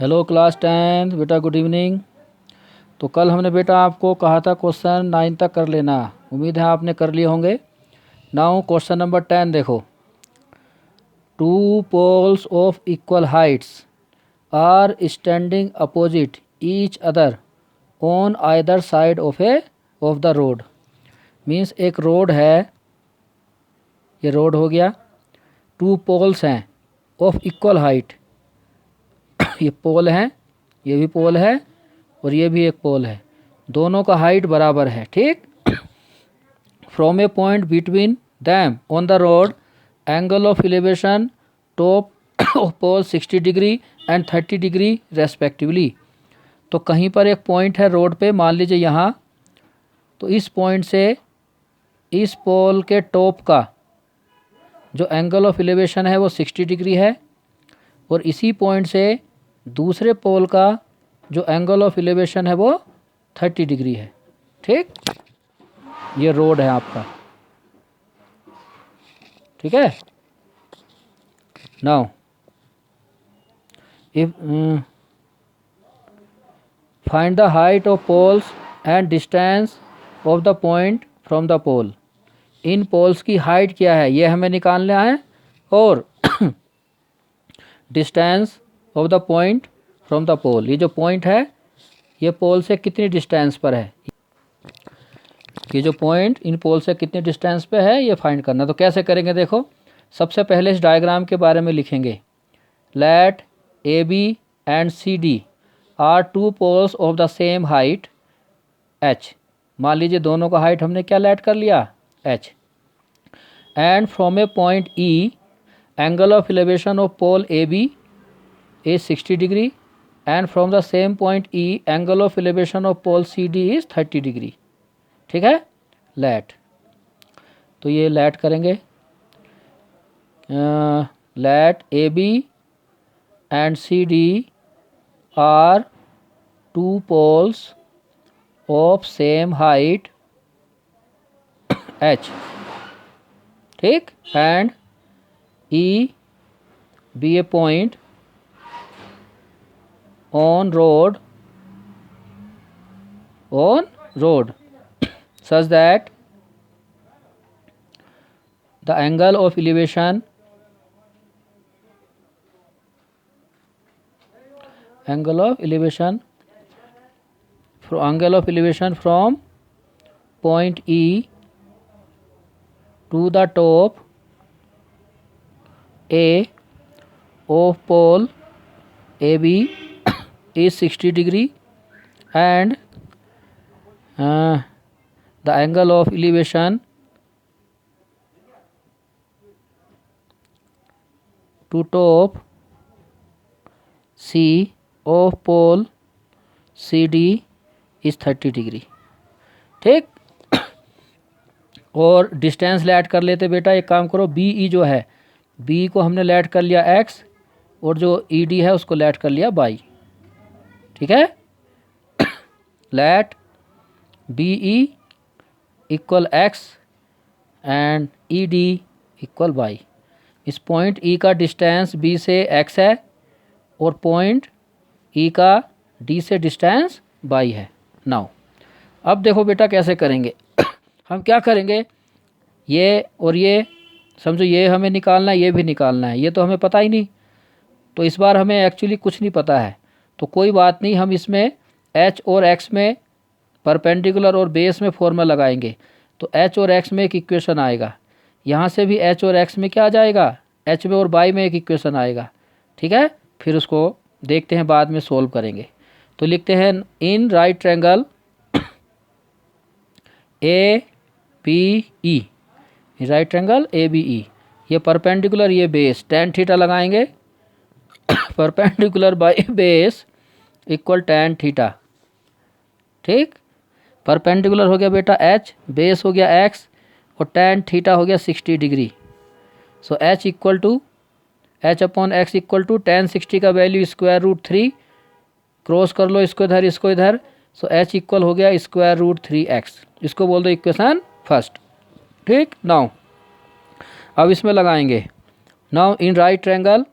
Hello class 10 बेटा, good evening. तो कल हमने बेटा आपको कहा था क्वेश्चन 9 तक कर लेना। उम्मीद है आपने कर लिए होंगे। नाउ क्वेश्चन नंबर 10 देखो। Two poles of equal heights are standing opposite each other on either side of the road. Means एक रोड है, ये रोड हो गया। टू पोल्स हैं ऑफ इक्वल हाइट, ये पोल है, ये भी पोल है और ये भी एक पोल है। दोनों का हाइट बराबर है, ठीक। From A point between them on the road angle of elevation top of pole 60 degree and 30 degree respectively. तो कहीं पर एक पॉइंट है रोड पे, मान लीजिए यहाँ, तो इस पॉइंट से इस पोल के टॉप का जो एंगल ऑफ एलिवेशन है वो 60 डिग्री है और इसी पॉइंट से दूसरे पोल का जो एंगल ऑफ एलिवेशन है वो 30 डिग्री है, ठीक। ये रोड है आपका, ठीक है। Now if find the height of poles and distance of the point from the pole. इन पोल्स की हाइट क्या है ये हमें निकालना है और distance of the point from the pole, ये जो पॉइंट है ये पोल से कितनी डिस्टेंस पर है, ये जो पॉइंट इन पोल से कितने डिस्टेंस पे है ये फाइंड करना। तो कैसे करेंगे देखो। सबसे पहले इस डायग्राम के बारे में लिखेंगे। Let A B and C D are two poles of the same height H. मान लीजिए दोनों का हाइट हमने क्या लेट कर लिया, H. And from A point E angle of elevation of pole A B is 60 degree and from the same point E angle of elevation of pole C D is 30 degree, ठीक है। Let, तो ये let करेंगे। Let A B and C D are two poles of same height H, ठीक। And E be a point on road such that the angle of elevation from point E to the top A of pole AB is 60 degree and the angle of elevation to top C of pole CD is 30 degree, ठीक। और distance late कर लेते बेटा। एक काम करो, B E जो है, बी को हमने लेट कर लिया एक्स और जो ई डी है उसको लेट कर लिया बाई, ठीक है। Let B E equal X and E D equal Y. इस पॉइंट ई का डिस्टेंस बी से एक्स है और पॉइंट ई का डी से डिस्टेंस वाई है। नाउ अब देखो बेटा कैसे करेंगे। हम क्या करेंगे, ये और ये समझो, ये हमें निकालना है, ये भी निकालना है, ये तो हमें पता ही नहीं। तो इस बार हमें एक्चुअली कुछ नहीं पता है, तो कोई बात नहीं, हम इसमें एच और एक्स में परपेंडिकुलर और बेस में फॉर्मूला लगाएंगे। तो एच और एक्स में एक इक्वेशन आएगा, यहाँ से भी एच और एक्स में क्या आ जाएगा, एच में और बाई में एक इक्वेशन आएगा, ठीक है। फिर उसको देखते हैं, बाद में सोल्व करेंगे। तो लिखते हैं in right triangle A B E, right triangle A B E, ये परपेंडिकुलर, ये बेस, tan थीटा लगाएंगे। Perpendicular by base equal tan theta, ठीक। परपेंडिकुलर हो गया बेटा एच, बेस हो गया एक्स और tan थीटा हो गया 60 degree. So H equal to H upon X equal to tan 60 का वैल्यू √3, क्रॉस कर लो इसको इधर इसको इधर। सो एच इक्वल हो गया √3x, इसको बोल दो इक्वेशन फर्स्ट, ठीक। नाउ अब इसमें लगाएंगे। नाउ इन राइट ट्रायंगल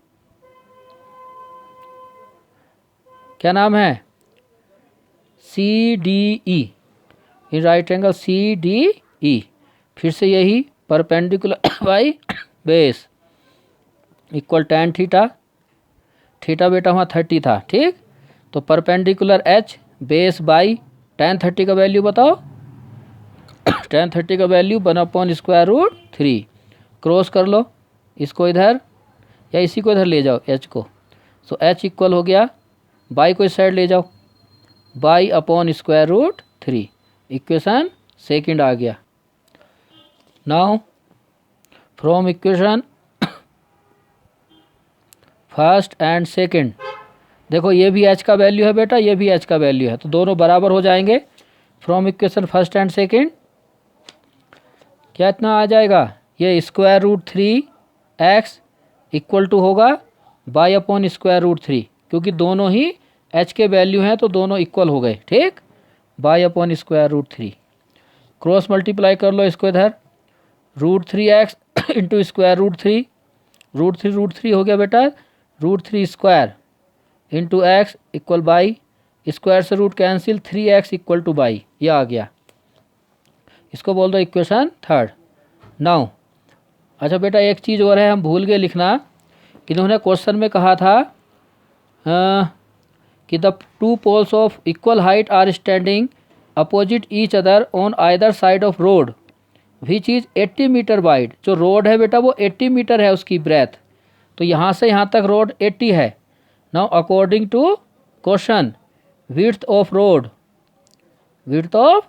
क्या नाम है, CDE, in right angle CDE। फिर से यही perpendicular by base equal tan theta, theta बेटा वहाँ 30 था, ठीक। तो perpendicular H base by tan 30 का वैल्यू बताओ, tan 30 का वैल्यू 1/√3। क्रॉस कर लो इसको इधर या इसी को इधर ले जाओ H को। सो H इक्वल हो गया, बाई को इस साइड ले जाओ, बाई/√3। इक्वेशन सेकंड आ गया। Now from equation first and second, देखो ये भी H का वैल्यू है बेटा, ये भी H का वैल्यू है, तो दोनों बराबर हो जाएंगे। From equation first and second क्या इतना आ जाएगा, ये √3x इक्वल टू होगा बाई/√3, क्योंकि दोनों ही H के वैल्यू हैं तो दोनों इक्वल हो गए, ठीक। बाई/√3 क्रॉस मल्टीप्लाई कर लो इसको इधर, √3x इंटू √3, √3 हो गया बेटा √3² into x equal y, square से root cancel, 3x equal to y, ये आ गया। इसको बोल दो इक्वेशन थर्ड। नाउ अच्छा बेटा एक चीज़ और है, हम भूल गए लिखना, इन्होंने क्वेश्चन में कहा था कि the two poles of equal height are standing opposite each other on either side of road which is 80 metre wide. जो रोड है बेटा वो 80 मीटर है उसकी ब्रेथ, तो यहाँ से यहाँ तक रोड 80 है। Now according to question width of road, width of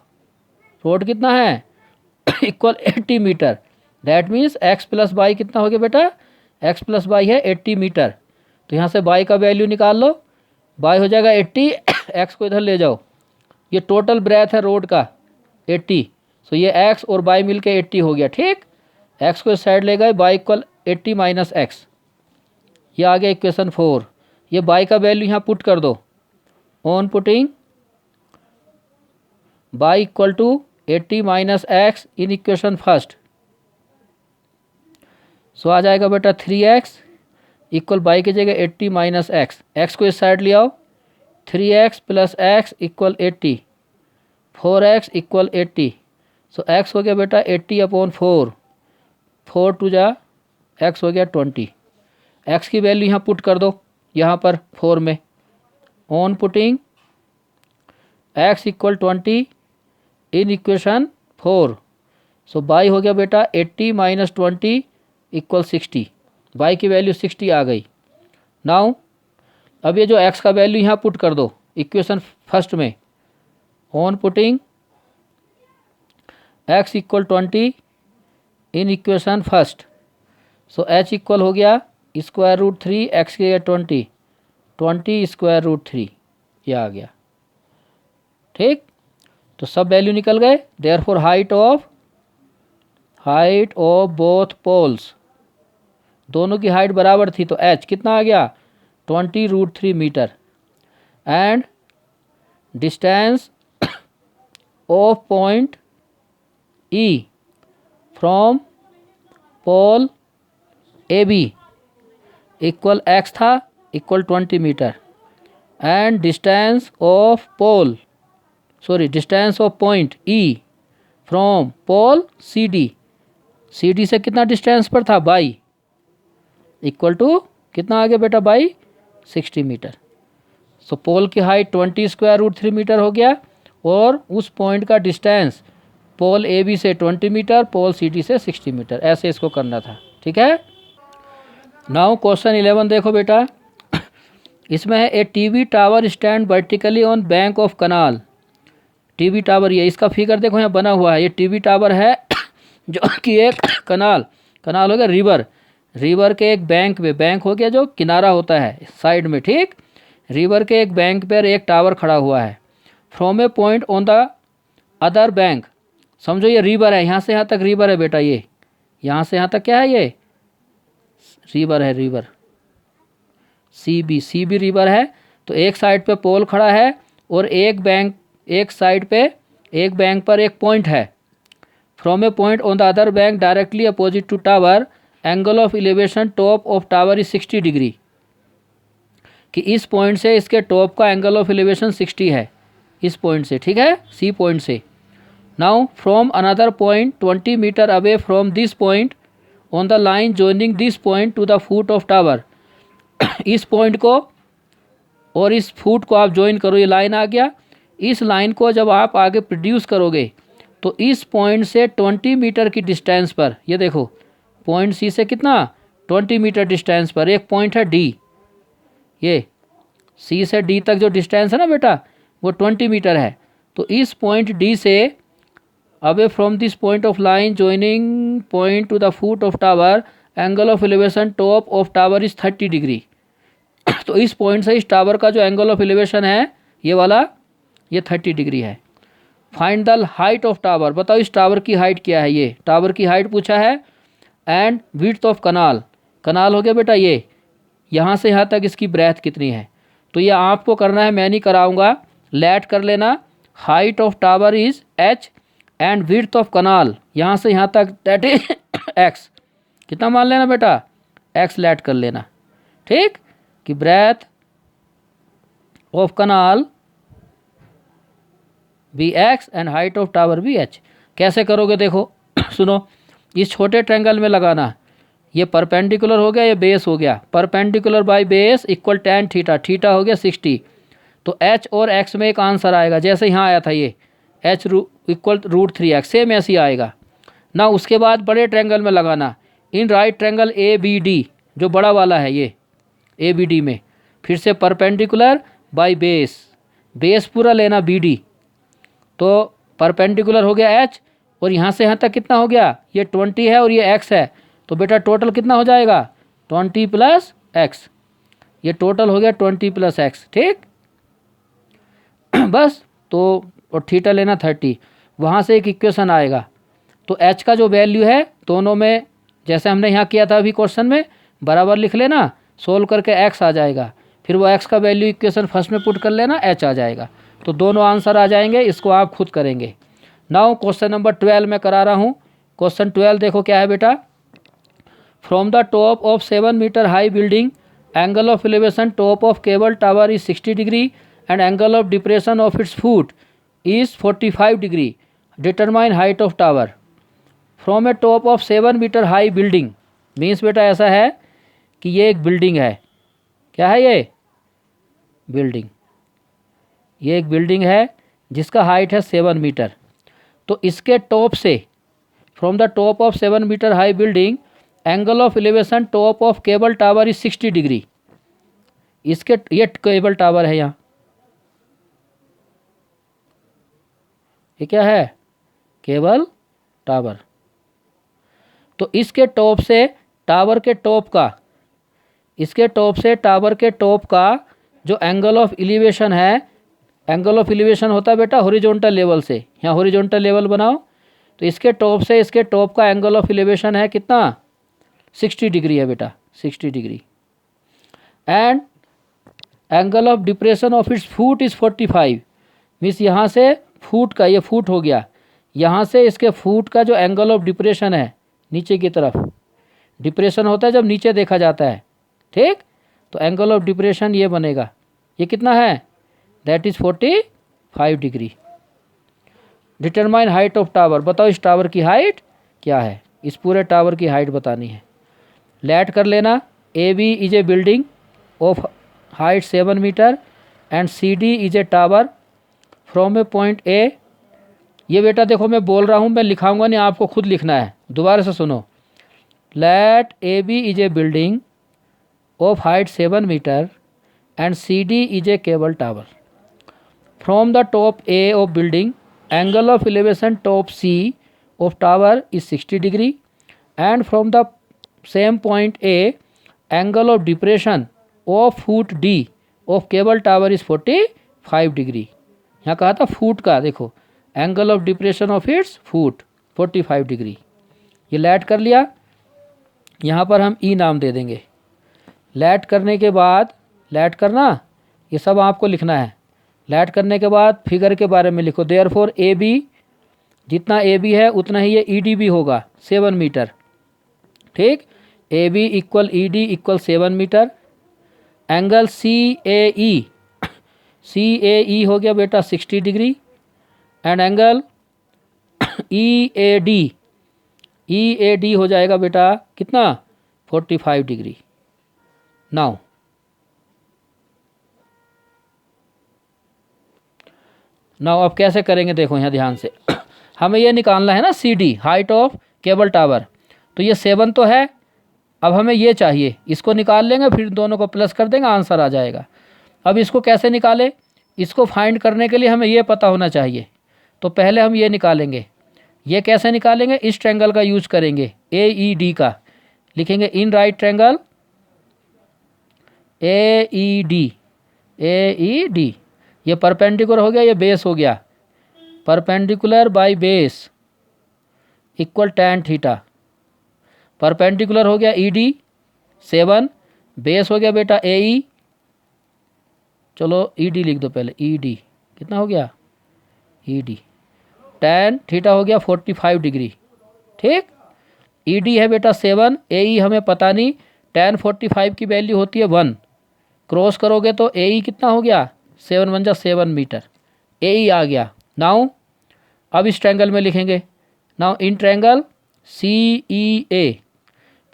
road कितना है equal 80 metre, that means x plus by कितना हो गया बेटा, x प्लस बाई है 80 मीटर। तो यहाँ से बाई का वैल्यू निकाल लो, बाई हो जाएगा 80, x को इधर ले जाओ, ये टोटल ब्रेथ है रोड का 80, सो ये x और बाई मिल के 80 हो गया, ठीक। x को इस साइड ले गए, बाई इक्वल 80 माइनस एक्स, ये आ गया इक्वेशन 4। ये बाई का वैल्यू यहाँ पुट कर दो, on putting y equal to 80 minus x in equation first, so आ जाएगा बेटा 3x इक्वल बाई की जगह 80 माइनस एक्स, एक्स को इस साइड ले आओ, 3x plus x equal 80, 4x equal 80, सो x हो गया बेटा 80/4, 4 टू जा x हो गया 20। x की वैल्यू यहाँ पुट कर दो, यहाँ पर 4 में, on putting x equal 20 in equation 4, so by हो गया बेटा 80 माइनस 20 इक्वल 60, बाई की वैल्यू 60 आ गई। नाउ अब ये जो x का वैल्यू यहाँ पुट कर दो इक्वेशन फर्स्ट में, on putting x equal 20 in equation first, so h equal हो गया √3 x के 20 √3, ये आ गया, ठीक। तो सब वैल्यू निकल गए, therefore height of both poles, दोनों की हाइट बराबर थी, तो h कितना आ गया 20√3 metre, and distance of point E from pole AB equal x था equal 20 metre, and distance of point E from pole CD, CD से कितना डिस्टेंस पर था बाई, इक्वल टू कितना आ गया बेटा बाई 60 मीटर। सो पोल की हाइट 20√3 मीटर हो गया, और उस पॉइंट का डिस्टेंस पोल AB से 20 मीटर, पोल CD से 60 मीटर, ऐसे इसको करना था, ठीक है। नाउ क्वेश्चन 11 देखो बेटा, इसमें है a TV tower stand vertically on bank of canal. TV tower ये इसका फिगर देखो यहाँ बना हुआ है, ये टीवी टावर है जो कि एक कनाल हो गया रिवर के एक बैंक पे, बैंक हो गया जो किनारा होता है साइड में, ठीक। रिवर के एक बैंक पर एक टावर खड़ा हुआ है, from A point on the other bank, समझो ये रिवर है, यहाँ से यहाँ तक रिवर है बेटा, ये यहाँ से यहाँ तक क्या है, ये रिवर है, रिवर CB रिवर है। तो एक साइड पे पोल खड़ा है और एक साइड पे एक बैंक पर एक पॉइंट है, from A point on the other bank directly opposite to tower, angle of elevation top of tower is 60 degree. कि इस पॉइंट से इसके टॉप का एंगल ऑफ एलिवेशन 60 है, इस पॉइंट से, ठीक है, सी पॉइंट से। Now from another point 20 metre away from this point on the line joining this point to the foot of tower, इस पॉइंट को और इस फुट को आप ज्वाइन करो, ये लाइन आ गया। इस लाइन को जब आप आगे प्रोड्यूस करोगे तो इस पॉइंट से 20 मीटर की डिस्टेंस पर, ये देखो पॉइंट सी से कितना 20 मीटर डिस्टेंस पर एक पॉइंट है डी, ये सी से डी तक जो डिस्टेंस है ना बेटा वो 20 मीटर है। तो इस पॉइंट डी से away from this point of line joining point to the foot of tower angle of elevation top of tower is 30 degree. तो इस पॉइंट से इस टावर का जो एंगल ऑफ एलिवेशन है ये वाला, ये 30 डिग्री है। Find the height of tower, बताओ इस टावर की हाइट क्या है, ये टावर की हाइट पूछा है। एंड विड्थ ऑफ कनाल, कनाल हो गया बेटा ये, यहाँ से यहाँ तक इसकी ब्रेथ कितनी है। तो ये आपको करना है, मैं नहीं कराऊंगा, लेट कर लेना। Height of tower is h and width of canal यहाँ से यहाँ तक दैट इज x, कितना मान लेना बेटा x लेट कर लेना, ठीक, कि breadth of canal be x and height of tower be h। कैसे करोगे देखो सुनो, इस छोटे ट्रायंगल में लगाना, ये परपेंडिकुलर हो गया, ये बेस हो गया, perpendicular by base equal tan theta, theta हो गया 60। तो h और x में एक आंसर आएगा, जैसे यहाँ आया था ये h इक्वल √3x, सेम ऐसे ही आएगा ना। उसके बाद बड़े ट्रायंगल में लगाना, इन राइट ट्रायंगल ABD जो बड़ा वाला है ये ABD में, फिर से परपेंडिकुलर बाय बेस, बेस पूरा लेना BD, तो परपेंडिकुलर हो गया h और यहाँ से यहाँ तक कितना हो गया, ये 20 है और ये x है, तो बेटा टोटल कितना हो जाएगा 20 + x, ये टोटल हो गया 20 + x, ठीक। बस, तो और थीटा लेना 30, वहाँ से एक इक्वेशन आएगा। तो h का जो वैल्यू है दोनों में, जैसे हमने यहाँ किया था अभी क्वेश्चन में, बराबर लिख लेना, सोल्व करके x आ जाएगा, फिर वो x का वैल्यू इक्वेशन फर्स्ट में पुट कर लेना, h आ जाएगा, तो दोनों आंसर आ जाएंगे। इसको आप खुद करेंगे। नाउ क्वेश्चन नंबर 12 में करा रहा हूँ। क्वेश्चन 12 देखो क्या है बेटा, from the top of 7 metre high building angle of elevation top of cable tower is 60 degree and angle of depression of its foot is 45 degree, determine height of tower from a top of 7 metre high building. Means बेटा ऐसा है कि ये एक building है, क्या है ये बिल्डिंग, ये एक बिल्डिंग है जिसका हाइट है 7 मीटर। तो इसके टॉप से, from the top of 7 metre high building angle of elevation top of cable tower is 60 degree. इसके, ये केबल टावर है, यहाँ ये क्या है केबल टावर। तो इसके टॉप से टावर के टॉप का, इसके टॉप से टावर के टॉप का जो एंगल ऑफ एलिवेशन है, एंगल ऑफ एलिवेशन होता है बेटा हॉरिजॉन्टल लेवल से, यहाँ हॉरिजॉन्टल लेवल बनाओ, तो इसके टॉप से इसके टॉप का एंगल ऑफ एलिवेशन है कितना 60 डिग्री है बेटा, 60 degree. And angle of depression of its foot is 45, means यहाँ से फुट का, ये फुट हो गया, यहाँ से इसके फुट का जो एंगल ऑफ डिप्रेशन है नीचे की तरफ, डिप्रेशन होता है जब नीचे देखा जाता है, ठीक, तो एंगल ऑफ डिप्रेशन ये बनेगा, ये कितना है that is 45 degree. Determine height of tower, बताओ इस टावर की हाइट क्या है, इस पूरे टावर की हाइट बतानी है। लेट कर लेना, AB is a building of height 7 metre and CD is a tower from A point A। ये बेटा देखो मैं बोल रहा हूँ, मैं लिखाऊंगा नहीं, आपको खुद लिखना है, दोबारा से सुनो। Let AB is a building of height 7 metre and CD is a cable tower from the top A of building angle of elevation top C of tower is 60 degree and from the same point A angle of depression of foot D of cable tower is 45 degree. यहाँ कहा था foot का, देखो angle of depression of its foot 45 degree. ये let कर लिया, यहाँ पर हम E नाम दे देंगे। लेट करने के बाद, लेट करना ये सब आपको लिखना है। लेट करने के बाद फिगर के बारे में लिखो, देयरफॉर AB, जितना AB है उतना ही ये ED भी होगा 7 मीटर, ठीक। AB equal ED equal 7 metre angle CAE हो गया बेटा 60 डिग्री, एंड एंगल EAD हो जाएगा बेटा कितना 45 डिग्री। नाउ अब कैसे करेंगे देखो यहाँ ध्यान से। हमें ये निकालना है ना CD, height of cable tower. तो ये 7 तो है, अब हमें ये चाहिए, इसको निकाल लेंगे, फिर दोनों को प्लस कर देंगे, आंसर आ जाएगा। अब इसको कैसे निकालें, इसको फाइंड करने के लिए हमें ये पता होना चाहिए। तो पहले हम ये निकालेंगे। ये कैसे निकालेंगे, इस ट्रायंगल का यूज करेंगे, AED का लिखेंगे, इन राइट ट्रायंगल AED। ये परपेंडिकुलर हो गया, ये बेस हो गया, perpendicular by base equal tan theta. Perpendicular हो गया ED 7, बेस हो गया बेटा AE, चलो ED लिख दो पहले, ED कितना हो गया ED, tan थीटा हो गया 45 डिग्री। ठीक, ED है बेटा 7, AE हमें पता नहीं, tan 45 की वैल्यू होती है 1, क्रॉस करोगे तो AE कितना हो गया 7 × 7 मीटर, AE आ गया। नाउ अब इस ट्रायंगल में लिखेंगे, नाउ इन ट्रायंगल CEA,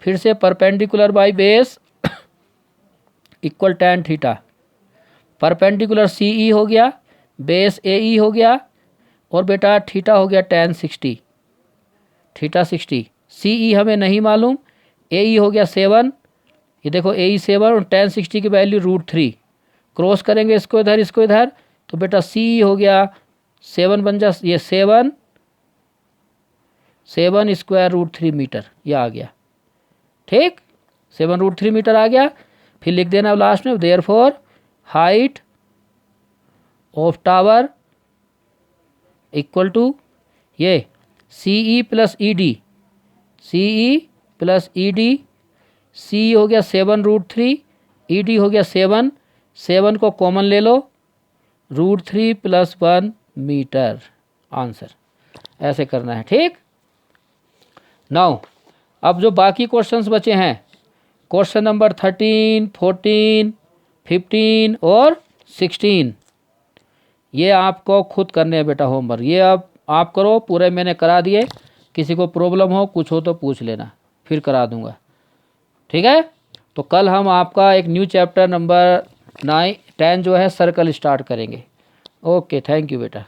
फिर से perpendicular by base equal tan theta, perpendicular CE हो गया, बेस AE हो गया, और बेटा थीटा हो गया tan 60, थीटा 60। CE हमें नहीं मालूम, AE हो गया 7, ये देखो AE 7 और tan 60 की वैल्यू √3, क्रॉस करेंगे इसको इधर इसको इधर, तो बेटा CE हो गया 7 बन जा, ये 7 स्क्वायर √3 मीटर, ये आ गया। ठीक, 7 √3 मीटर आ गया। फिर लिख देना लास्ट में, therefore height of tower equal to ये CE plus ED, CE plus ED, CE हो गया 7 √3, ED हो गया 7, 7 को कॉमन ले लो, √3 + 1 मीटर, आंसर। ऐसे करना है। ठीक, नाउ अब जो बाकी क्वेश्चंस बचे हैं, क्वेश्चन नंबर 13, 14, 15 और 16, ये आपको खुद करने हैं बेटा होमवर्क। ये अब आप करो, पूरे मैंने करा दिए, किसी को प्रॉब्लम हो कुछ हो तो पूछ लेना, फिर करा दूंगा। ठीक है, तो कल हम आपका एक न्यू चैप्टर नंबर 9, 10 जो है सर्कल स्टार्ट करेंगे। ओके, थैंक यू बेटा।